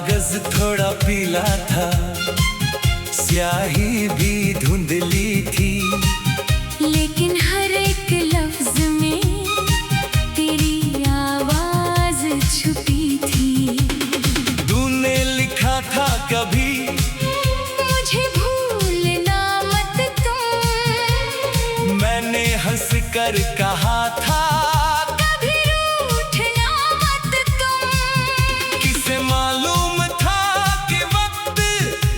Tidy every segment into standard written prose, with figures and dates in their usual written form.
कागज थोड़ा पीला था, स्याही भी धुंधली थी, लेकिन हर एक लफ्ज में तेरी आवाज छुपी थी। तूने लिखा था कभी मुझे भूलना मत तुम, मैंने हंस कर कहा था कभी रूठना मत तुम। किसे मालूम था कि वक्त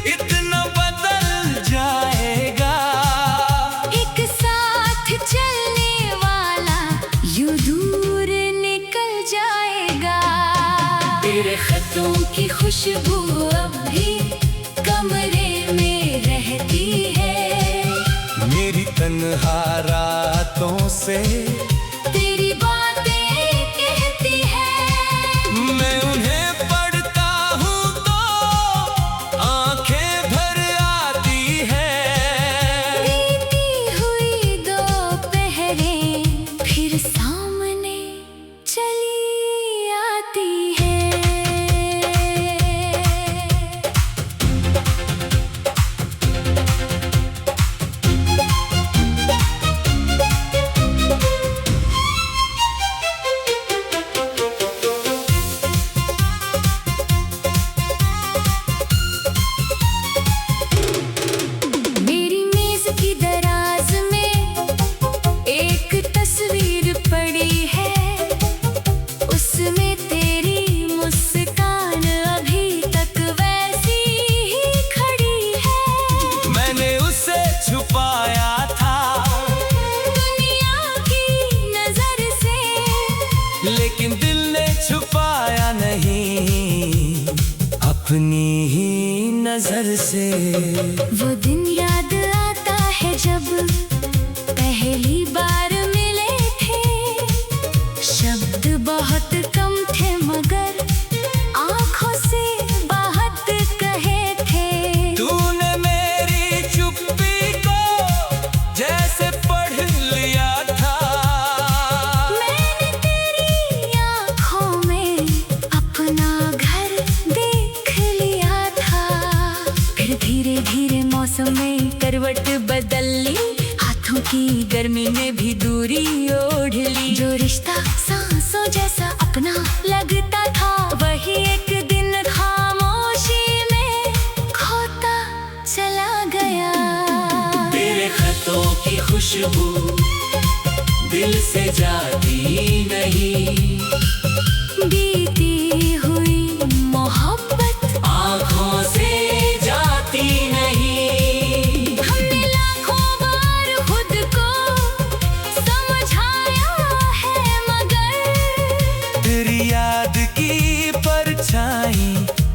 इतना बदल जाएगा। एक साथ चलने वाला यूं दूर निकल जाएगा। तेरे खतों की खुशबू अब भी कमरे में रहती है, मेरी तन्हा रातों से तेरी बातें कहती है। मैं उन्हें पढ़ता हूँ तो आंखें भर आती है। बीती हुई दोपहरें फिर सामने चली आती है। मेरी मेज की दराज में एक तस्वीर पड़ी है, उसमें तेरी मुस्कान अभी तक वैसी ही खड़ी है। मैंने उसे छुपाया था दुनिया की नजर से, लेकिन दिल ने छुपाया नहीं अपनी ही नजर से। वो दिन याद आता है जब पहली बार मिले थे। शब्द बहुत कम थे मगर आंखों से बात कहे थे। तूने मेरी चुप्पी को जैसे पढ़ लिया था। मैंने तेरी आंखों में अपना घर देख लिया था। फिर धीरे धीरे मौसम में करवट बदल ली, हाथों की गर्मी में भी दूरी ओढ़ ली। जो रिश्ता सांसों जैसा अपना लगता था, वही एक दिन खामोशी में खोता चला गया। तेरे खतों की खुशबू दिल से जाती नहीं, बीती हुई मोहब्बत आँखों से जाती नहीं। हमने लाखों बार खुद को समझाया है मगर तेरी याद की परछाई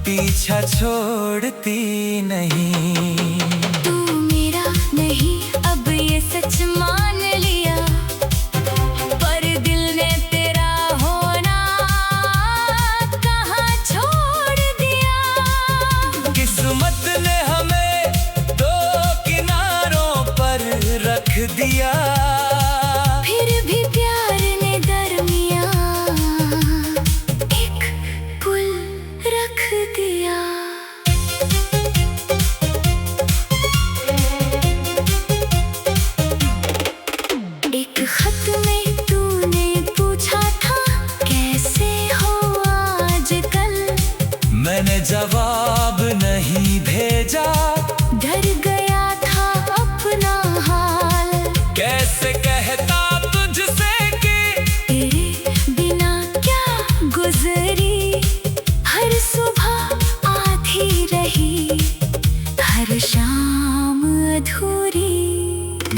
पीछा छोड़ती नहीं। तू मेरा नहीं अब ये सच मान लिया, पर दिल ने तेरा होना कहाँ छोड़ दिया। किस्मत ने हमें दो किनारों पर रख दिया। फिर भी प्यार ने दरमियां एक पुल रख दिया। एक खत में तूने पूछा था कैसे हो आजकल। मैंने जवाब नहीं भेजा, डर गया था अपना हाल। कैसे कहता तुझसे कि तेरे बिना क्या गुजरी, हर सुबह आधी रही, हर शाम अधूरी।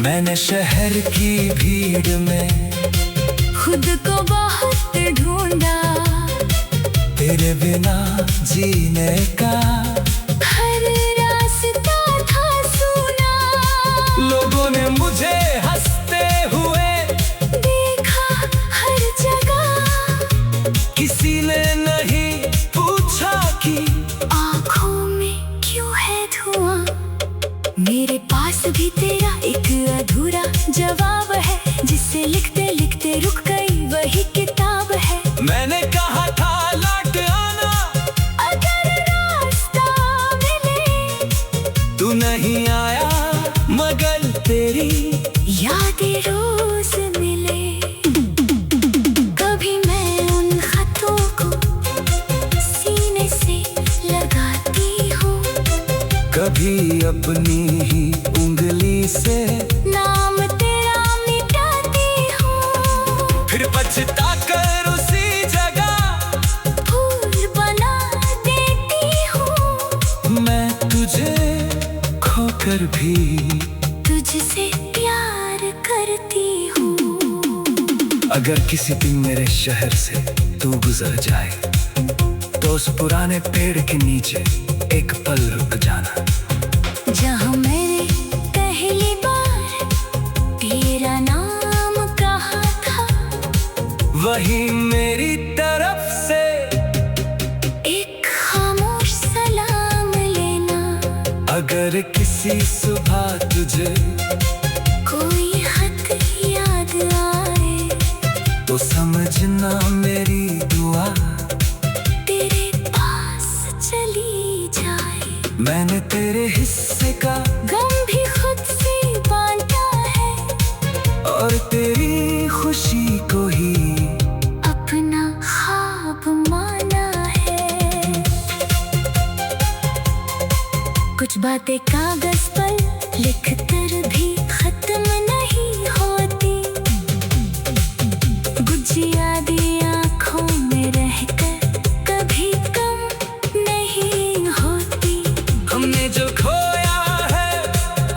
मैंने शहर की भीड़ में खुद को बहुत ढूंढा, तेरे बिना जीने का हर रास्ता था सूना। लोगों ने मुझे हंसते हुए देखा हर जगह, किसी ने नहीं पूछा कि आँखों में क्यों है धुआं। मेरे पास भी तेरा एक अधूरा जवाब है, जिसे लिखते लिखते रुक गई वही किताब है। मैंने कहा था लौट आना, अगर नहीं आया मगर तेरी यादें रोज मिले। कभी मैं उन खतों को सीने से लगाती हूँ, कभी अपनी ही उंगली से नाम तेरा मिटाती हूँ। फिर पछता कर उसी जगह फूल बना देती हूँ। मैं तुझे खोकर भी तुझसे प्यार करती हूँ। अगर किसी दिन मेरे शहर से तू गुजर जाए तो उस पुराने पेड़ के नीचे एक पल रुक जाना, जहाँ मैंने पहली बार तेरा नाम कहा था। वही मेरी तरफ से एक खामोश सलाम लेना। अगर किसी सुबह तुझे कोई खत याद आए तो समझना मेरी दुआ तेरे पास चली जाए। मैंने तेरे हिस्से का गम भी खुद से बांटा है और तेरी खुशी को ही अपना ख्वाब माना है। कुछ बातें कागज पर लिखकर भी खत्म नहीं होती, कुछ यादें आँखों में रहकर कभी कम नहीं होती। हमने जो खोया है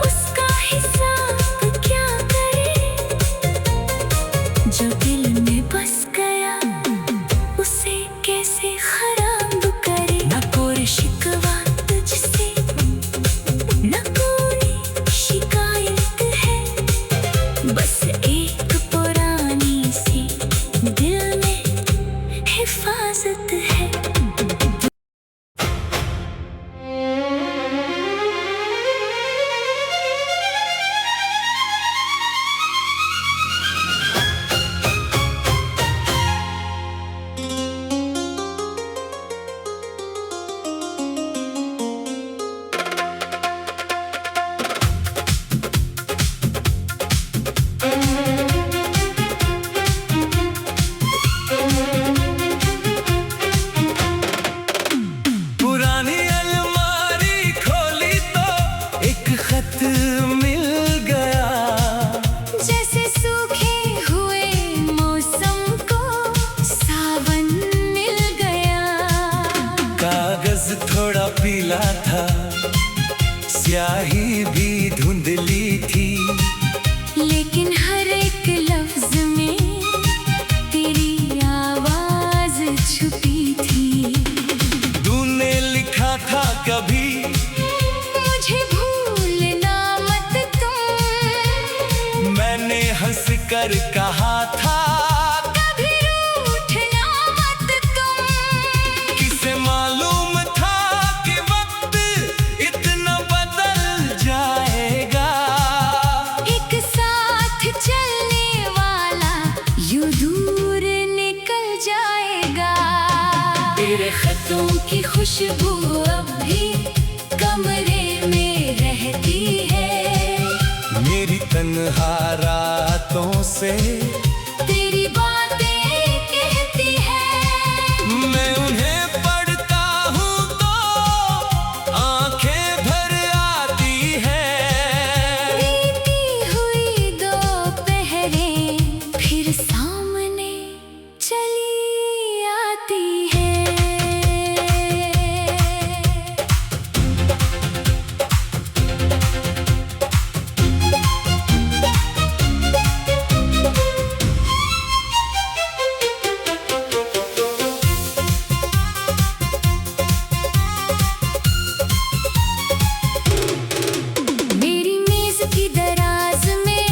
उसका हिसाब क्या करें, जो दिल में बस गया उसे कैसे खराब करे। न कोई शिकवा तुझसे, न कोई शिकायत है, बस एक पुरानी सी दिल में हिफाजत है। पुरानी अलमारी खोली तो एक खत मिल गया, जैसे सूखे हुए मौसम को सावन मिल गया। कागज थोड़ा पीला था, स्याही भी धुंधली थी, लेकिन हर एक लफ्ज में तेरी आवाज छुपी थी। तूने लिखा था कभी मुझे भूलना मत तुम, मैंने हंस कर कहा था कभी रूठना मत तुम। किसे मालूम था कि वक्त इतना बदल जाएगा। एक साथ चलने वाला यूं दूर निकल जाएगा। तेरे खतों की खुशबू अब भी कमरे में रहती है, मेरी तन्हा रातों से तेरी बातें कहती है। मैं उन्हें पढ़ता हूँ तो आंखें भर आती है। बीती हुई दोपहरें फिर सामने चली आती है। मेरी मेज की दराज में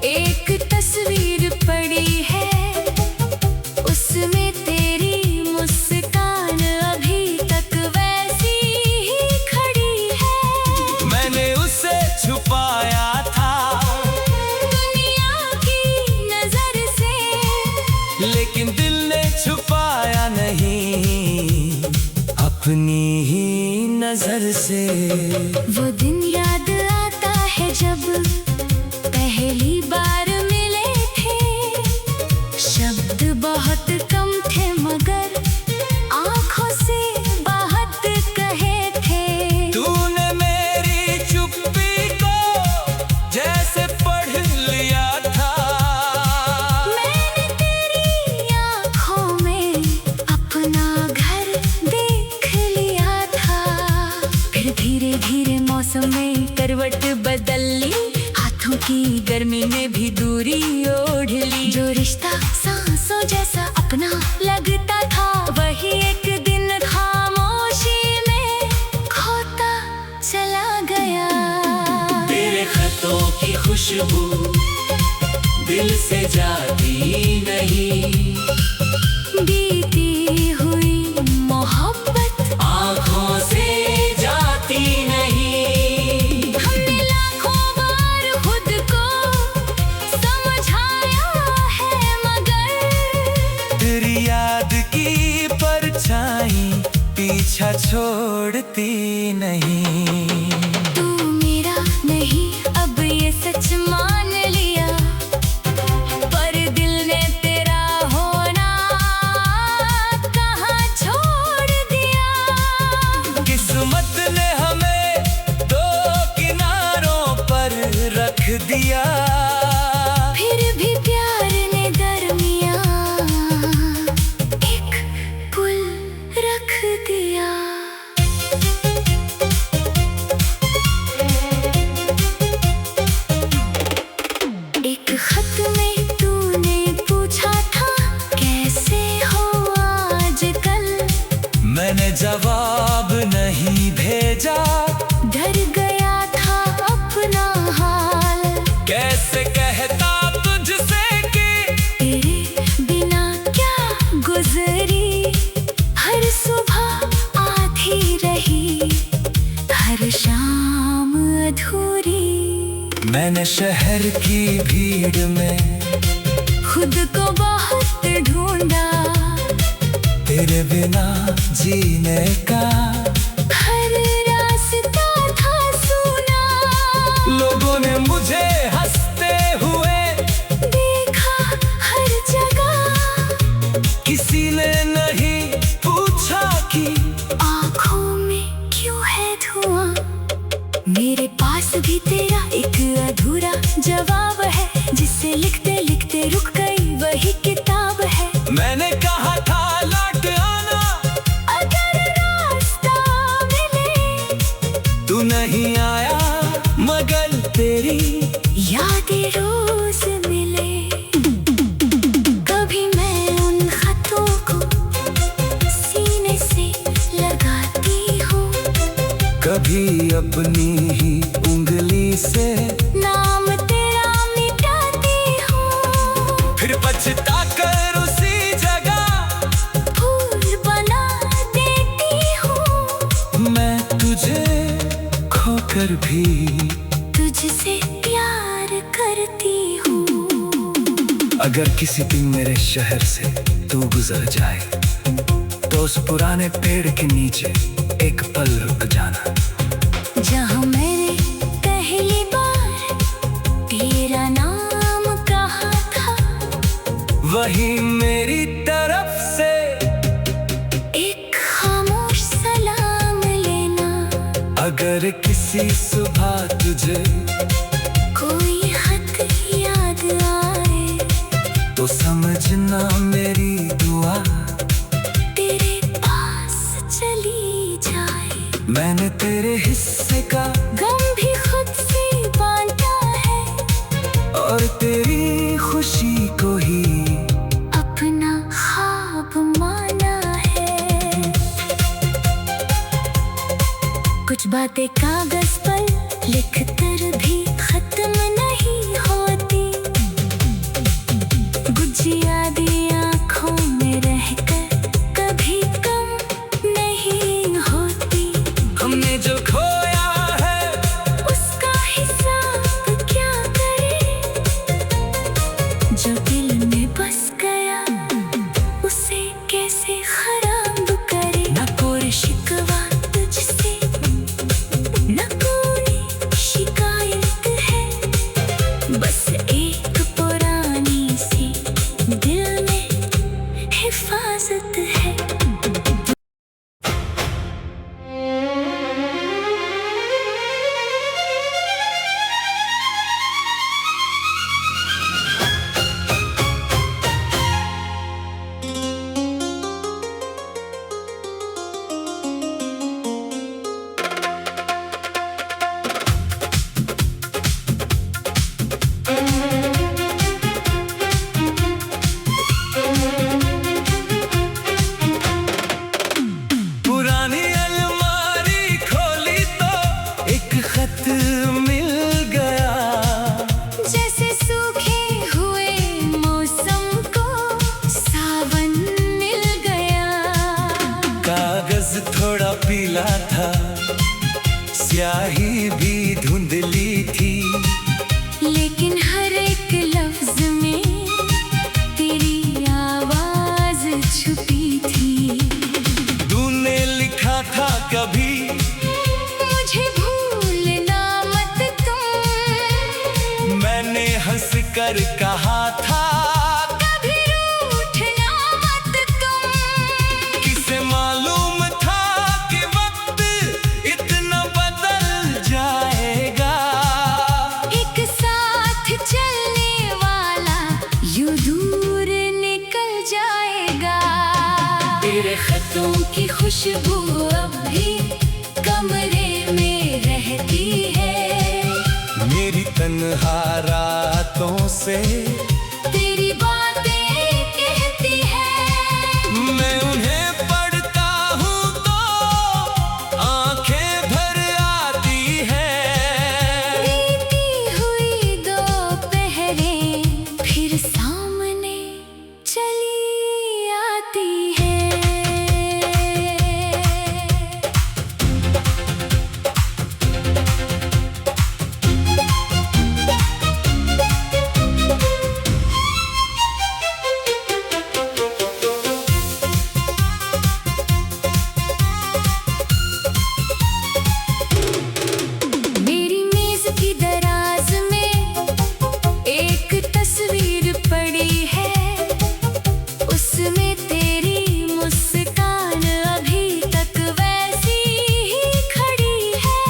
एक तस्वीर पड़ी है, उसमें तेरी मुस्कान अभी तक वैसी ही खड़ी है। मैंने उसे छुपाया था दुनिया की नजर से, लेकिन दिल ने छुपाया नहीं अपनी ही नजर से। वो दिन याद आता है जब पहली बार मिले थे। शब्द बहुत कम थे मगर आंखों से बात कहे थे। तूने मेरी चुप्पी को जैसे पढ़ लिया था। मैंने तेरी आंखों में अपना घर देख लिया था। फिर धीरे धीरे मौसम में करवट बदल ली। हाथों की गर्मी ने भी दूरी ओढ़ ली। जो रिश्ता सांसों जैसा अपना लगता था वही एक दिन खामोशी में खोता चला गया। तेरे खतों की खुशबू दिल से जाती नहीं। बीती हुई मोहब्बत आँखों से जाती नहीं। हमने लाखों बार खुद को समझाया है मगर तेरी याद की परछाई पीछा छोड़ती नहीं। तू मेरा नहीं अब ये सच मान लिया। पर दिल ने तेरा होना कहाँ छोड़ दिया। किस्मत ने हमें दो किनारों पर रख दिया। फिर भी प्यार ने दरमियां एक पुल रख दिया। एक खत में तूने पूछा था कैसे हो आजकल। मैंने जवाब नहीं भेजा। डर गया था अपना हाल। कैसे कहता तुझसे कि तेरे बिना क्या गुजरी। हर सुबह आधी रही हर शाम अधूरी। मैंने शहर की भीड़ में खुद को बहुत ढूंढा। तेरे बिना जीने का हर रास्ता था सुना। लोगों ने मुझे हंसते हुए देखा हर जगह। किसी ने नहीं पूछा कि आँखों में क्यों है धुआं। मेरे पास भी तेरा एक अधूरा जवाब है जिसे लिखते लिखते रुक गई वही किताब है। मैंने कहा था लौट आना अगर रास्ता मिले। तू नहीं आया मगर तेरी यादें रोज मिले। कभी मैं उन खतों को सीने से लगाती हूँ। कभी अपनी ही उंगली से नाम तेरा मिटाती हूँ। फिर पछता कर उसी जगह फूल बना देती हूँ। मैं तुझे खोकर भी तुझसे प्यार करती हूँ। अगर किसी दिन मेरे शहर से तू गुजर जाए तो उस पुराने पेड़ के नीचे एक पल रुक जाना। जहाँ मैंने पहली बार तेरा नाम कहा था वही मेरी तरफ से एक खामोश सलाम लेना। अगर किसी सुबह तुझे कोई खत याद आए तो समझना मेरी दुआ तेरे पास चली जाए। मैंने तेरे हिस्से का गम भी खुद से बांटा है और तेरी खुशी को ही अपना ख्वाब माना है। कुछ बातें कागज पर लिख कर भी खत्म नहीं होती। कुछ यादें आँखों में रहकर कभी कम नहीं होती। हमने जो खोया है उसका हिसाब क्या करें। जो दिल में बस गया उसे कैसे खराब करे। ना कोई शिकवा तुझसे सा पीला था, स्याही भी धुंधली थी, लेकिन हर एक लफ्ज में तेरी आवाज छुपी थी। तूने लिखा था कभी मुझे भूलना मत तुम, मैंने हंस कर कहा था कभी रूठना मत तुम। किसे मालूम था कि वक्त इतना बदल जाएगा। एक साथ चलने वाला यूं दूर निकल जाएगा। तेरे खतों की खुशबू अब भी कमरे में रहती है, मेरी तन्हा रातों से तेरी बातें कहती है। मैं उन्हें पढ़ता हूँ तो आंखें भर आती है। बीती हुई दोपहरें फिर सामने चली आती है। मेरी मेज की दराज में एक तस्वीर पड़ी है, उसमें तेरी मुस्कान अभी तक वैसी ही खड़ी है।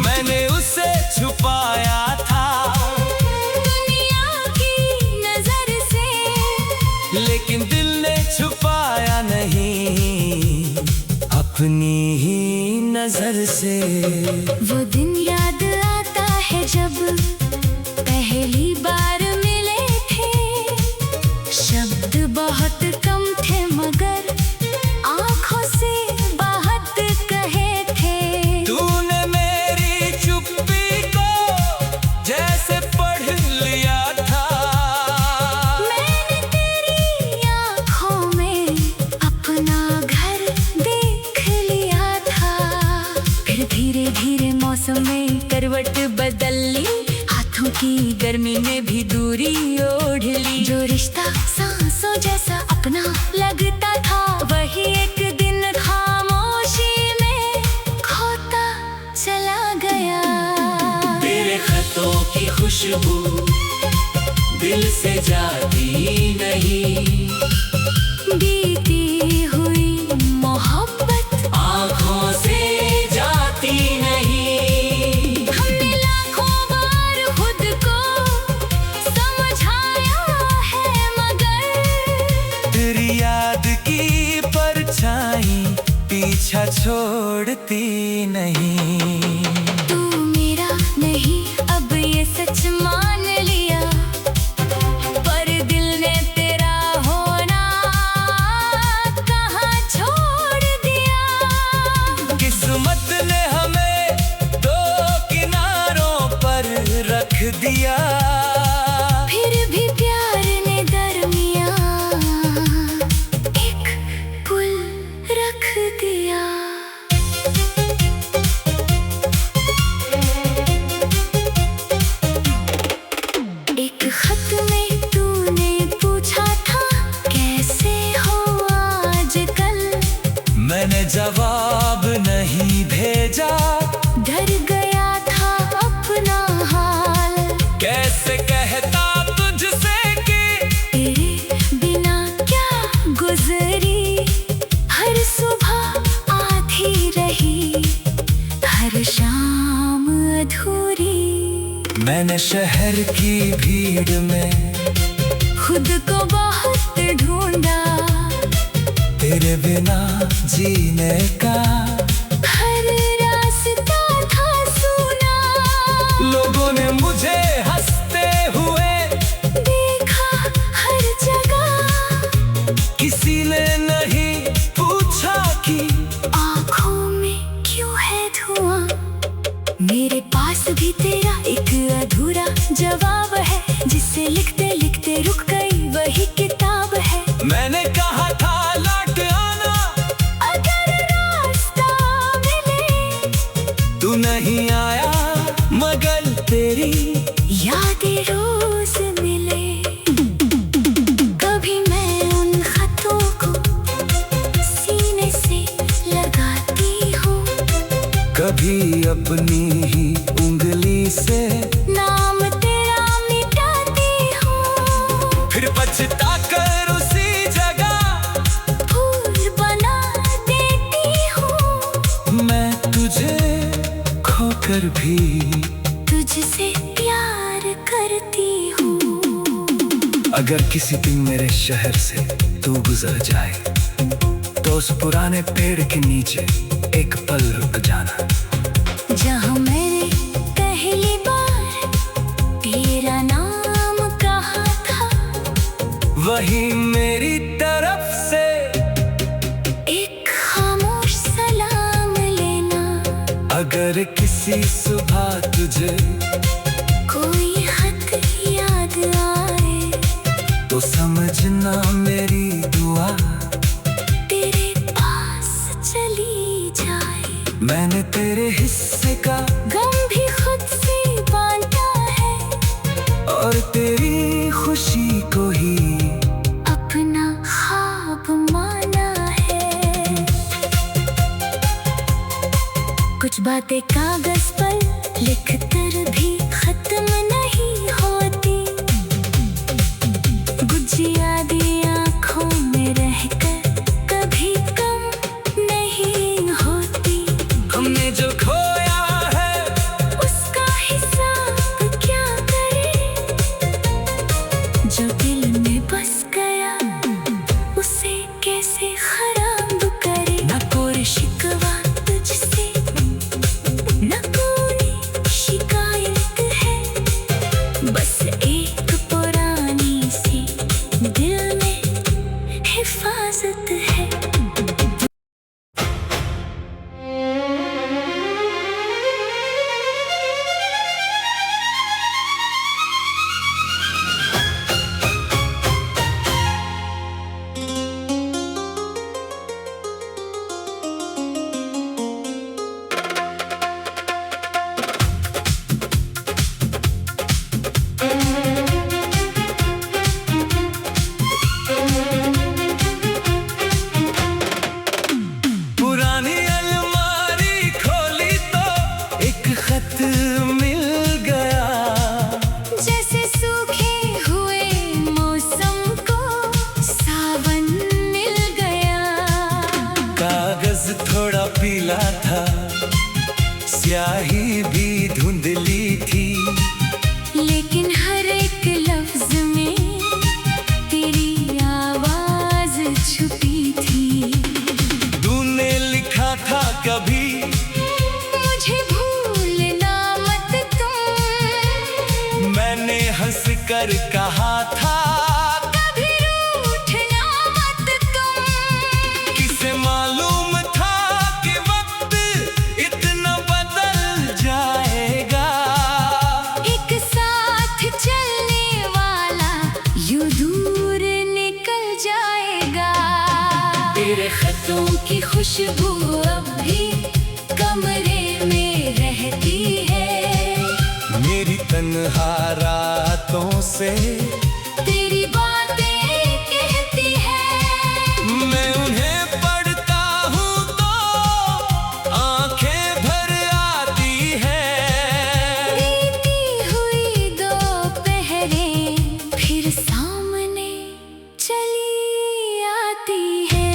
मैंने उसे छुपाया था दुनिया की नजर से, लेकिन दिल ने छुपाया नहीं अपनी ही नजर से। वो दिन याद आता है जब पहली बार मिले थे। शब्द बहुत कम थे मगर आंखों से बात कहे थे। तूने मेरी चुप्पी को जैसे पढ़ लिया था। मैंने तेरी आंखों में अपना घर देख लिया था। फिर धीरे धीरे मौसम में करवट बदल ली, हाथों की गर्मी ने भी दूरी ओढ़ ली। जो रिश्ता सांसों जैसा अपना लगता था, वही एक दिन खामोशी में खोता चला गया। तेरे खतों की खुशबू दिल से जाती नहीं, बीती हुई मोहब्बत आँखों से जाती नहीं। हमने लाखों बार खुद को समझाया है मगर तेरी याद की परछाई पीछा छोड़ती नहीं। तू मेरा नहीं अब ये सच मान लिया, पर दिल ने तेरा होना कहाँ छोड़ दिया। किस्मत ने हमें दो किनारों पर रख दिया। फिर भी प्यार ने दरमियां एक पुल रख दिया। एक खत में तूने पूछा था कैसे हो आजकल। मैंने जवाब नहीं भेजा, डर गया था अपना हाल। कैसे कहता तुझसे कि तेरे बिना क्या गुजरी, हर सुबह आधी रही, हर शाम अधूरी। मैंने शहर की भीड़ में खुद को बहुत ढूंढा, तेरे बिना जीने का हर रास्ता था सूना। लोगों ने मुझे हंसते हुए देखा हर जगह, किसी ने नहीं पूछा कि आँखों में क्यों है धुआं। मेरे पास भी तेरा एक अधूरा जवाब है, जिसे लिखते लिखते रुक गई वही किताब है। मैंने कहा था लौट आना, अगर रास्ता नहीं आया मगर तेरी यादें रोज मिले। कभी मैं उन खतों को सीने से लगाती हूँ, कभी अपनी ही उंगली से नाम तेरा मिटाती हूँ। फिर पछता कर उसी जगह फूल बना देती हूँ। मैं तुझे खोकर भी तुझसे प्यार करती हूँ। अगर किसी दिन मेरे शहर से तू गुजर जाए तो उस पुराने पेड़ के नीचे एक पल रुक जाना। जहाँ मैंने पहली बार तेरा नाम कहा था, वही मेरी तरफ से एक खामोश सलाम लेना। अगर किसी सुबह तुझे कोई खत याद आए तो समझना मेरी दुआ तेरे पास चली जाए। मैंने तेरे हिस्से का गम भी खुद से बांटा है और तेरी खुशी को ही अपना ख्वाब माना है। कुछ बातें कागज पर लिख कर भी खत्म नहीं होती, कुछ यादें आँखों में रहकर कभी कम नहीं होती। हमने जो खोया है उसका हिसाब क्या करें, जो दिल में बस गया उसे कैसे खराब करे। न कोई शिकवा तुझसे, न कोई शिकायत है, बस एक पुरानी सी दिल में हिफाजत है। पुरानी अलमारी खोली तो एक खत मिल गया। जैसे सूखे हुए मौसम को सावन मिल गया। कागज थोड़ा पीला था, स्याही भी धुंधली थी, लेकिन हर एक लफ्ज में तेरी आवाज छुपी थी। तूने लिखा था कभी मुझे भूलना मत तुम, मैंने हंस कर कहा था कभी रूठना मत तुम। किसे मालूम था कि वक्त इतना बदल जाएगा। एक साथ चलने वाला यूं दूर निकल जाएगा। तेरे खतों की खुशबू अब भी कमरे में रहती है। मेरी तन्हा रातों से तेरी बातें कहती है। मैं उन्हें पढ़ता हूँ तो आंखें भर आती है। बीती हुई दोपहरें फिर सामने चली आती है।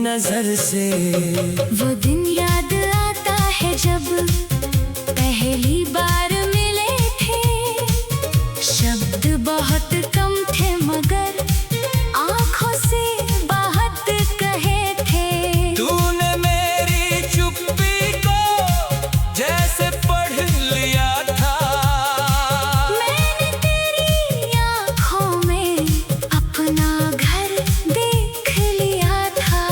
नजर से। वो दिन याद आता है जब पहली बार मिले थे। शब्द बहुत कम थे मगर आंखों से बात कहे थे। तूने मेरी चुप्पी को जैसे पढ़ लिया था। मैंने तेरी आंखों में अपना घर देख लिया था।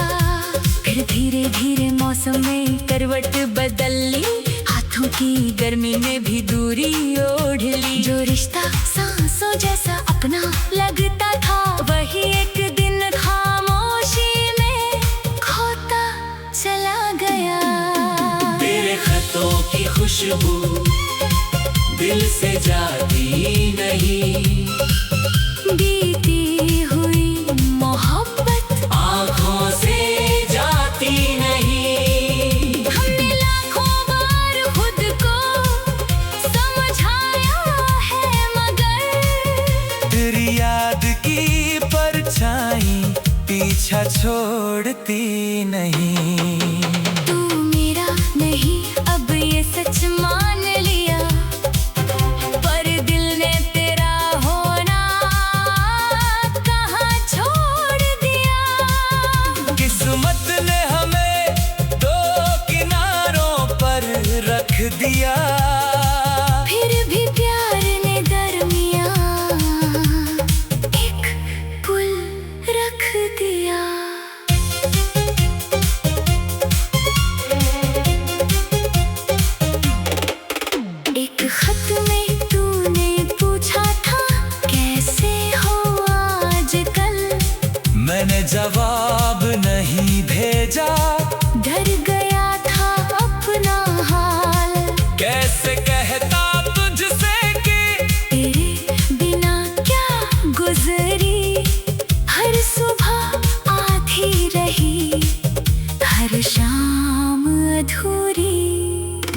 फिर धीरे धीरे मौसम में करवट बदल ली। हाथों की गर्मी में भी दूरी ओढ़ ली। जो रिश्ता सांसों जैसा अपना लगता था वही एक दिन खामोशी में खोता चला गया। तेरे खतों की खुशबू दिल से जाती नहीं। बीती हुई मोहब्बत आँखों से जाती नहीं। हमने लाखों बार खुद को समझाया है मगर तेरी याद की परछाई पीछा छोड़ती नहीं। तू मेरा नहीं अब ये सच मान लिया। पर दिल ने तेरा होना कहाँ छोड़ दिया। किस्मत ने हमें दो किनारों पर रख दिया। फिर भी प्यार ने दरमियां एक पुल रख दिया। एक खत में तूने पूछा था कैसे हो आजकल। मैंने जवाब नहीं भेजा। डर गया था अपना हाल। कैसे कहता तुझसे कि तेरे बिना क्या गुजरी। हर सुबह आधी रही हर शाम अधूरी।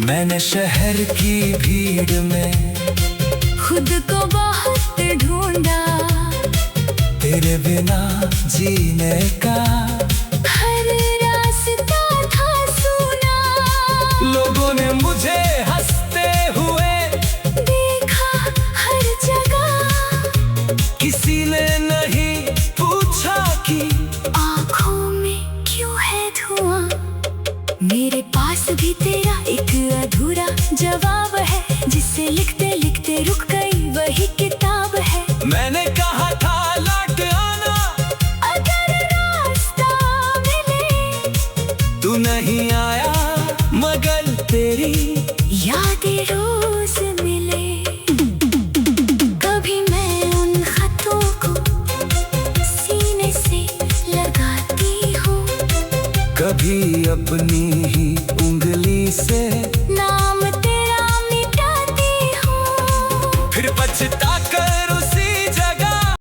मैंने शहर की भीड़ में खुद को बहुत ढूंढा। तेरे बिना जीने का हर रास्ता था सुना। लोगों ने मुझे हंसते हुए देखा हर जगह। किसी ने नहीं पूछा कि आँखों में क्यों है धुआं। मेरे पास भी तेरा एक अधूरा जवाब है। जिसे लिखते लिखते रुक गई वही किताब है। मैंने कहा था लौट आना अगर रास्ता मिले। तू नहीं आया मगर तेरी यादें रोज मिले। कभी मैं उन खतों को सीने से लगाती हूँ। कभी अपनी ही उंगली से